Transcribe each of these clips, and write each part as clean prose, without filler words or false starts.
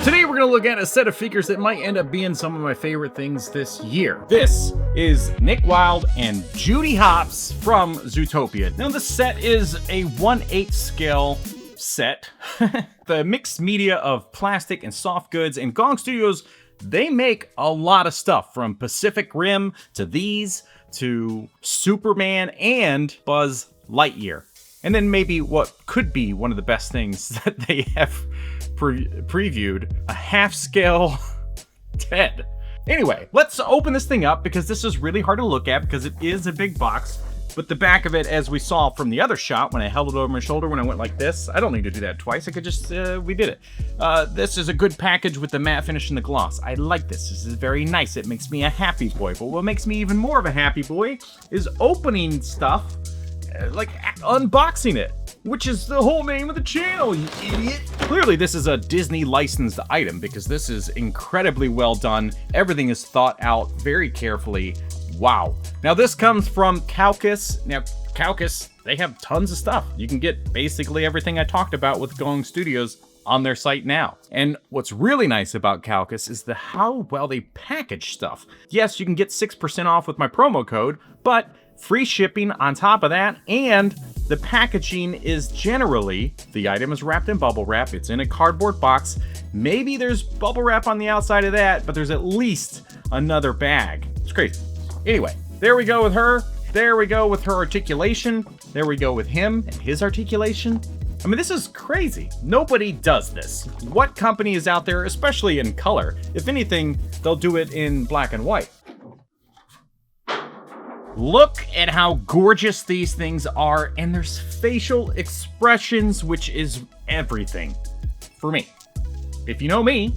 Today we're going to look at a set of figures that might end up being some of my favorite things this year. This is Nick Wilde and Judy Hopps from Zootopia. Now this set is a 1/8 scale set. The mixed media of plastic and soft goods, and Gong Studios, they make a lot of stuff from Pacific Rim to these to Superman and Buzz Lightyear. And then maybe what could be one of the best things that they have previewed, a half-scale Ted. Anyway, let's open this thing up because this is really hard to look at because it is a big box. But the back of it, as we saw from the other shot when I held it over my shoulder when I went like this, I don't need to do that twice. I could just, we did it. This is a good package with the matte finish and the gloss. I like this. This is very nice. It makes me a happy boy. But what makes me even more of a happy boy is opening stuff, like unboxing it, which is the whole name of the channel, you idiot. Clearly this is a Disney licensed item because this is incredibly well done. Everything is thought out very carefully. Wow. Now this comes from Calcus. Now Calcus, they have tons of stuff. You can get basically everything I talked about with Gong Studios on their site now. And what's really nice about Calcus is how well they package stuff. Yes, you can get 6% off with my promo code, but free shipping on top of that, and the packaging is generally, the item is wrapped in bubble wrap, it's in a cardboard box, maybe there's bubble wrap on the outside of that, but there's at least another bag. It's crazy. Anyway, there we go with her, there we go with her articulation, there we go with him and his articulation. I mean, this is crazy. Nobody does this. What company is out there, especially in color? If anything, they'll do it in black and white. Look at how gorgeous these things are, and there's facial expressions, which is everything for me. If you know me,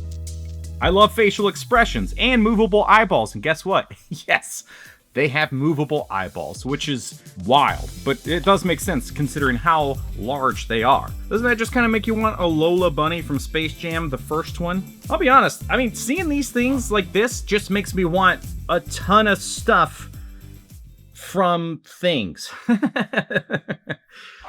I love facial expressions and movable eyeballs, and guess what? Yes, they have movable eyeballs, which is wild, but it does make sense considering how large they are. Doesn't that just kind of make you want a Lola Bunny from Space Jam, the first one? I'll be honest, I mean, seeing these things like this just makes me want a ton of stuff from things.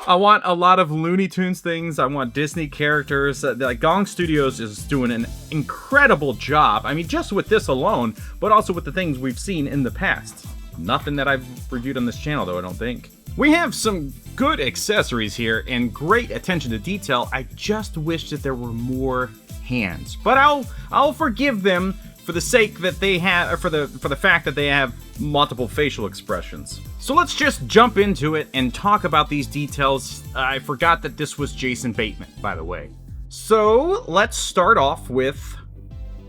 I want a lot of Looney Tunes things. I want Disney characters. Like Gong Studios is doing an incredible job. I mean, just with this alone, but also with the things we've seen in the past. Nothing that I've reviewed on this channel, though, I don't think. We have some good accessories here and great attention to detail. I just wish that there were more hands, but I'll forgive them for the sake that they have, or for the fact that they have multiple facial expressions. So let's just jump into it and talk about these details. I forgot that this was Jason Bateman, by the way. So let's start off with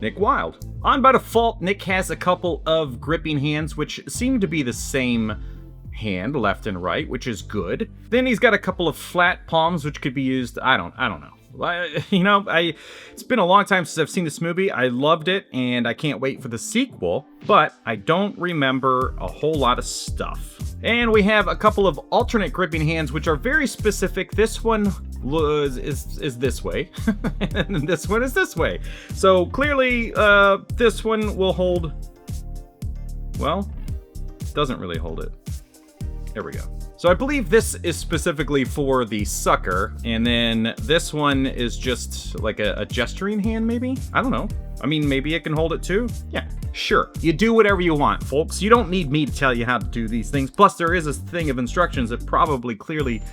Nick Wilde. On by default, Nick has a couple of gripping hands, which seem to be the same hand, left and right, which is good. Then he's got a couple of flat palms, which could be used, I don't know. You know, it's been a long time since I've seen this movie. I loved it, and I can't wait for the sequel, but I don't remember a whole lot of stuff. And we have a couple of alternate gripping hands, which are very specific. This one is this way, and this one is this way. So clearly, this one will hold, well, doesn't really hold it. There we go. So I believe this is specifically for the sucker, and then this one is just like a gesturing hand, maybe? I don't know. I mean, maybe it can hold it too? Yeah, sure. You do whatever you want, folks. You don't need me to tell you how to do these things. Plus, there is a thing of instructions that probably clearly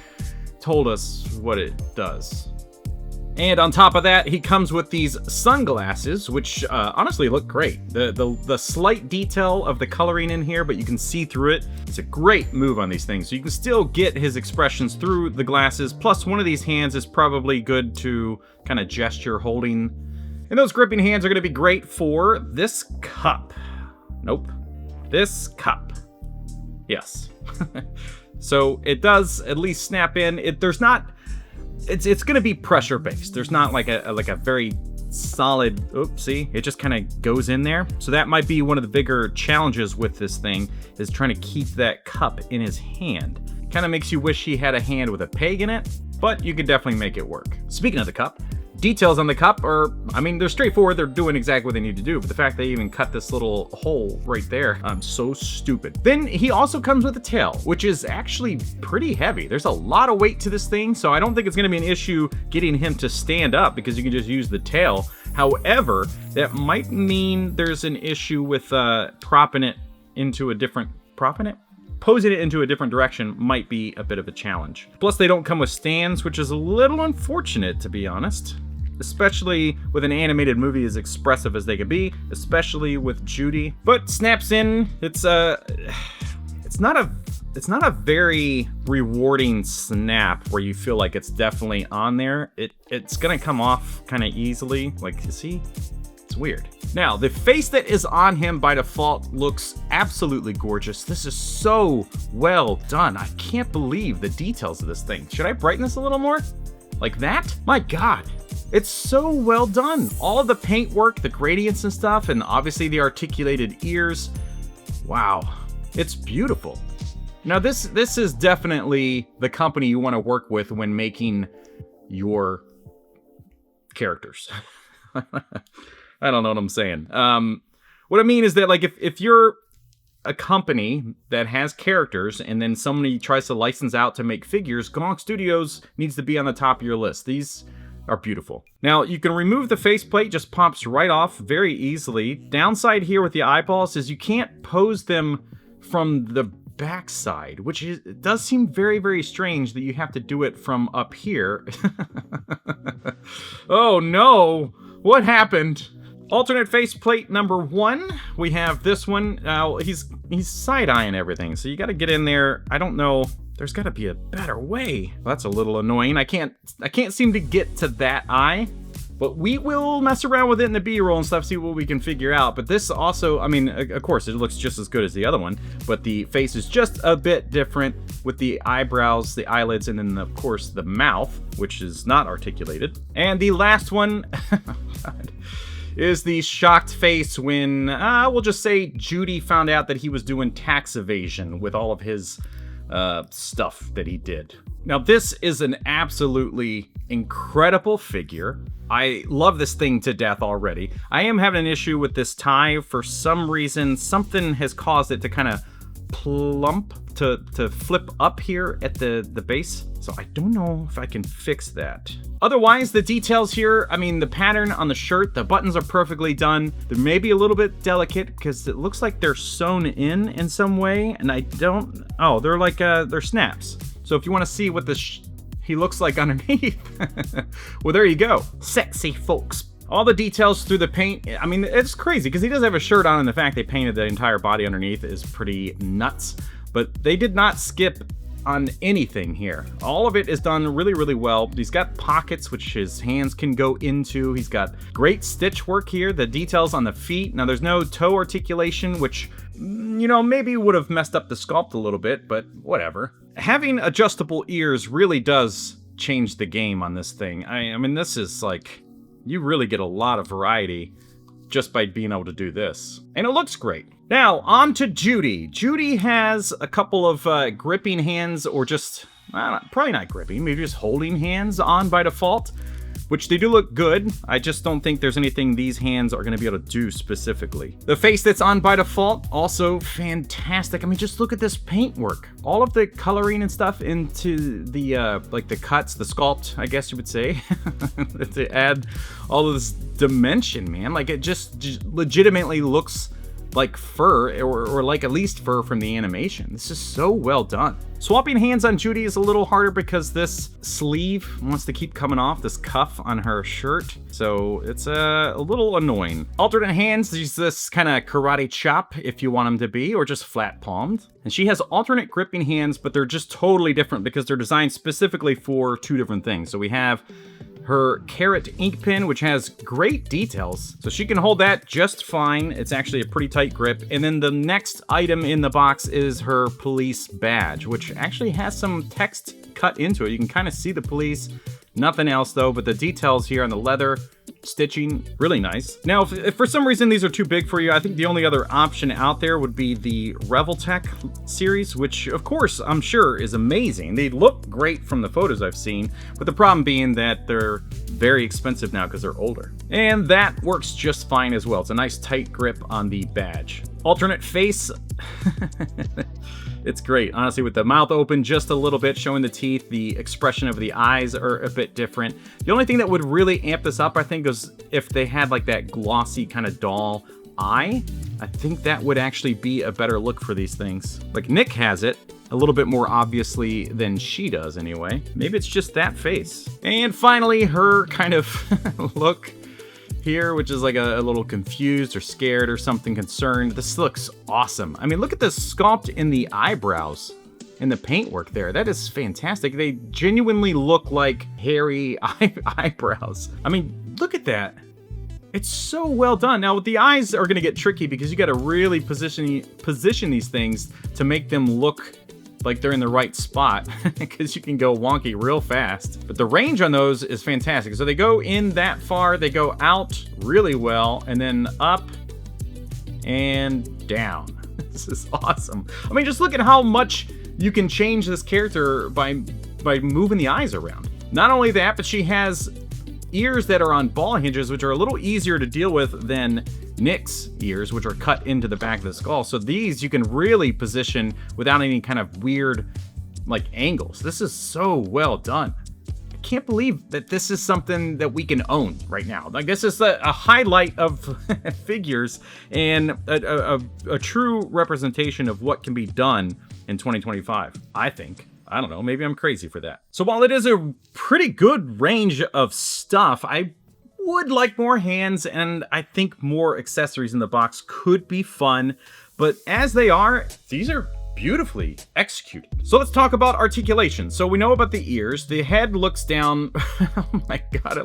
told us what it does. And on top of that, he comes with these sunglasses, which honestly look great. The slight detail of the coloring in here, but you can see through it. It's a great move on these things. So you can still get his expressions through the glasses. Plus, one of these hands is probably good to kind of gesture holding. And those gripping hands are going to be great for this cup. Nope. This cup. Yes. So it does at least snap in. There's not... It's going to be pressure based. There's not like a very solid, see, it just kind of goes in there. So that might be one of the bigger challenges with this thing, is trying to keep that cup in his hand. Kind of makes you wish he had a hand with a peg in it, but you could definitely make it work. Speaking of the cup, details on the cup are, I mean, they're straightforward. They're doing exactly what they need to do. But the fact they even cut this little hole right there, I'm so stupid. Then he also comes with a tail, which is actually pretty heavy. There's a lot of weight to this thing, so I don't think it's gonna be an issue getting him to stand up because you can just use the tail. However, that might mean there's an issue with posing it into a different direction might be a bit of a challenge. Plus, they don't come with stands, which is a little unfortunate, to be honest. Especially with an animated movie as expressive as they can be, especially with Judy. But snaps in. It's not a very rewarding snap where you feel like it's definitely on there. It's gonna come off kind of easily. Like, you see? It's weird. Now, the face that is on him by default looks absolutely gorgeous. This is so well done. I can't believe the details of this thing. Should I brighten this a little more? Like that? My God. It's so well done. All of the paint work, the gradients and stuff, and obviously the articulated ears. Wow. It's beautiful. Now, this is definitely the company you want to work with when making your characters. I don't know what I'm saying. What I mean is that, like, if you're a company that has characters and then somebody tries to license out to make figures, Gong Studios needs to be on the top of your list. These are beautiful. Now, you can remove the faceplate, just pops right off very easily. Downside here with the eyeballs is you can't pose them from the backside, which does seem very, very strange that you have to do it from up here. Oh no, what happened? Alternate faceplate number 1. We have this one. He's side-eyeing everything, so you got to get in there. I don't know. There's got to be a better way. Well, that's a little annoying. I can't seem to get to that eye, but we will mess around with it in the B-roll and stuff, see what we can figure out. But this also, I mean, of course, it looks just as good as the other one, but the face is just a bit different with the eyebrows, the eyelids, and then, of course, the mouth, which is not articulated. And the last one is the shocked face when, we'll just say Judy found out that he was doing tax evasion with all of his stuff that he did. Now, this is an absolutely incredible figure. I love this thing to death already. I am having an issue with this tie. For some reason, something has caused it to kind of plump, to flip up here at the base. So I don't know if I can fix that. Otherwise, the details here, I mean, the pattern on the shirt, the buttons are perfectly done. They're maybe a little bit delicate because it looks like they're sewn in some way, and I don't, oh, they're like, they're snaps. So if you want to see what he looks like underneath, well, there you go. Sexy folks. All the details through the paint, I mean, it's crazy because he does have a shirt on, and the fact they painted the entire body underneath is pretty nuts. But they did not skip on anything here. All of it is done really, really well. He's got pockets which his hands can go into. He's got great stitch work here. The details on the feet. Now, there's no toe articulation, which, you know, maybe would have messed up the sculpt a little bit, but whatever. Having adjustable ears really does change the game on this thing. I mean, this is like, you really get a lot of variety just by being able to do this. And it looks great. Now, on to Judy. Judy has a couple of gripping hands, or just, probably not gripping, maybe just holding hands on by default, which they do look good. I just don't think there's anything these hands are gonna be able to do specifically. The face that's on by default, also fantastic. I mean, just look at this paintwork. All of the coloring and stuff into the, like the cuts, the sculpt, I guess you would say, to add all of this dimension, man. Like, it just legitimately looks like fur, or like at least fur from the animation. This is so well done. Swapping hands on Judy is a little harder because this sleeve wants to keep coming off, this cuff on her shirt, so it's a little annoying. Alternate hands, use this kind of karate chop if you want them to be, or just flat palmed. And she has alternate gripping hands, but they're just totally different because they're designed specifically for two different things. So we have her carrot ink pen, which has great details, so she can hold that just fine. It's actually a pretty tight grip. And then the next item in the box is her police badge, which actually has some text cut into it. You can kind of see the police, nothing else though, but the details here on the leather, stitching, really nice. Now, if for some reason these are too big for you, I think the only other option out there would be the Reveltech series, which of course I'm sure is amazing. They look great from the photos I've seen, but the problem being that they're very expensive now because they're older. And that works just fine as well. It's a nice tight grip on the badge. Alternate face. It's great, honestly, with the mouth open just a little bit, showing the teeth. The expression of the eyes are a bit different. The only thing that would really amp this up, I think, is if they had like that glossy kind of doll eye. I think that would actually be a better look for these things. Like Nick has it a little bit more obviously than she does anyway. Maybe it's just that face. And finally, her kind of look here, which is like a little confused or scared or something, concerned. This looks awesome. I mean, look at the sculpt in the eyebrows and the paintwork there. That is fantastic. They genuinely look like hairy eyebrows. I mean, look at that. It's so well done. Now, the eyes are gonna get tricky because you gotta really position these things to make them look like they're in the right spot, because you can go wonky real fast. But the range on those is fantastic. So they go in that far, they go out really well, and then up and down. This is awesome. I mean, just look at how much you can change this character by moving the eyes around. Not only that, but she has ears that are on ball hinges, which are a little easier to deal with than Nick's ears, which are cut into the back of the skull. So these you can really position without any kind of weird like angles. This is so well done. I can't believe that this is something that we can own right now. Like, this is a highlight of figures and a true representation of what can be done in 2025, I think. I don't know, maybe I'm crazy for that. So while it is a pretty good range of stuff, I would like more hands, and I think more accessories in the box could be fun. But as they are, these are beautifully executed. So let's talk about articulation. So we know about the ears. The head looks down. Oh my god,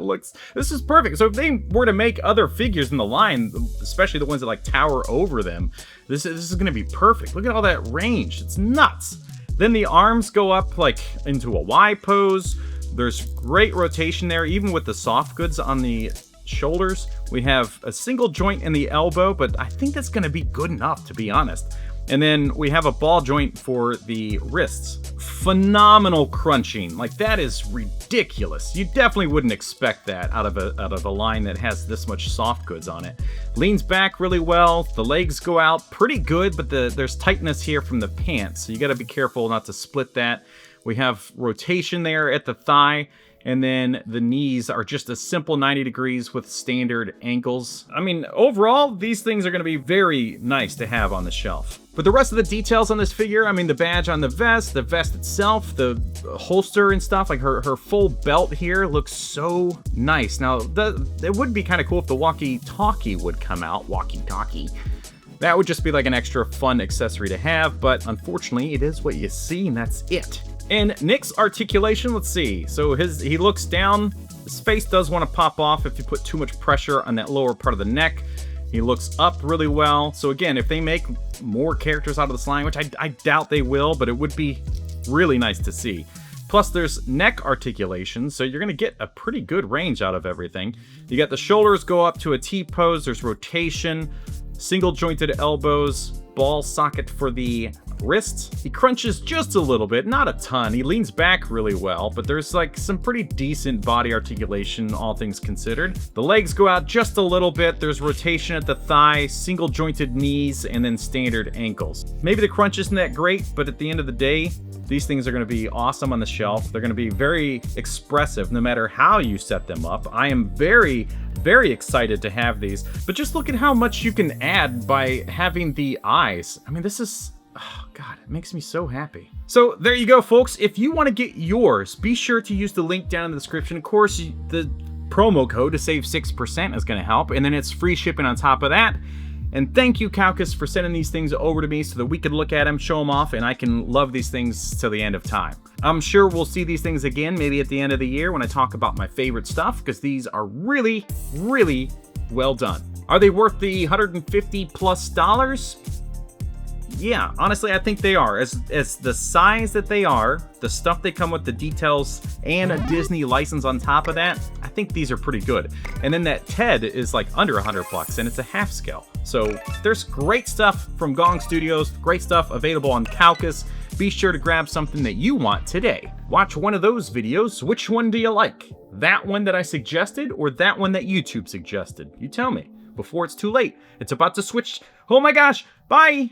this is perfect. So if they were to make other figures in the line, especially the ones that like tower over them, this is gonna be perfect. Look at all that range. It's nuts. Then the arms go up like into a Y pose. There's great rotation there, even with the soft goods on the shoulders. We have a single joint in the elbow, but I think that's gonna be good enough, to be honest. And then we have a ball joint for the wrists. Phenomenal crunching. Like, that is ridiculous. You definitely wouldn't expect that out of a line that has this much soft goods on it. Leans back really well. The legs go out pretty good, but there's tightness here from the pants, so you gotta be careful not to split that. We have rotation there at the thigh, and then the knees are just a simple 90 degrees with standard ankles. I mean, overall, these things are gonna be very nice to have on the shelf. But the rest of the details on this figure, I mean, the badge on the vest itself, the holster and stuff, like her full belt here looks so nice. Now, it would be kind of cool if the walkie-talkie would come out. Walkie-talkie. That would just be like an extra fun accessory to have, but unfortunately, it is what you see, and that's it. And Nick's articulation, let's see. So he looks down. His face does want to pop off if you put too much pressure on that lower part of the neck. He looks up really well. So again, if they make more characters out of this line, which I doubt they will, but it would be really nice to see. Plus there's neck articulation, so you're gonna get a pretty good range out of everything. You got the shoulders go up to a T pose, there's rotation, single jointed elbows, ball socket for the wrists. He crunches just a little bit, not a ton. He leans back really well, but there's like some pretty decent body articulation, all things considered. The legs go out just a little bit. There's rotation at the thigh, single jointed knees, and then standard ankles. Maybe the crunch isn't that great, but at the end of the day, these things are going to be awesome on the shelf. They're going to be very expressive no matter how you set them up. I am very, very excited to have these, but just look at how much you can add by having the eyes. I mean, this is, oh god, it makes me so happy. So there you go, folks. If you want to get yours, be sure to use the link down in the description. Of course, the promo code to save 6% is going to help, and then it's free shipping on top of that. And thank you, Kaukus, for sending these things over to me so that we could look at them, show them off, and I can love these things till the end of time. I'm sure we'll see these things again, maybe at the end of the year when I talk about my favorite stuff, because these are really, really well done. Are they worth the $150 plus? Yeah, honestly, I think they are. As the size that they are, the stuff they come with, the details, and a Disney license on top of that, I think these are pretty good. And then that TED is like under $100, and it's a half scale. So there's great stuff from Gong Studios, great stuff available on Calcus. Be sure to grab something that you want today. Watch one of those videos. Which one do you like? That one that I suggested, or that one that YouTube suggested? You tell me before it's too late. It's about to switch. Oh my gosh, bye!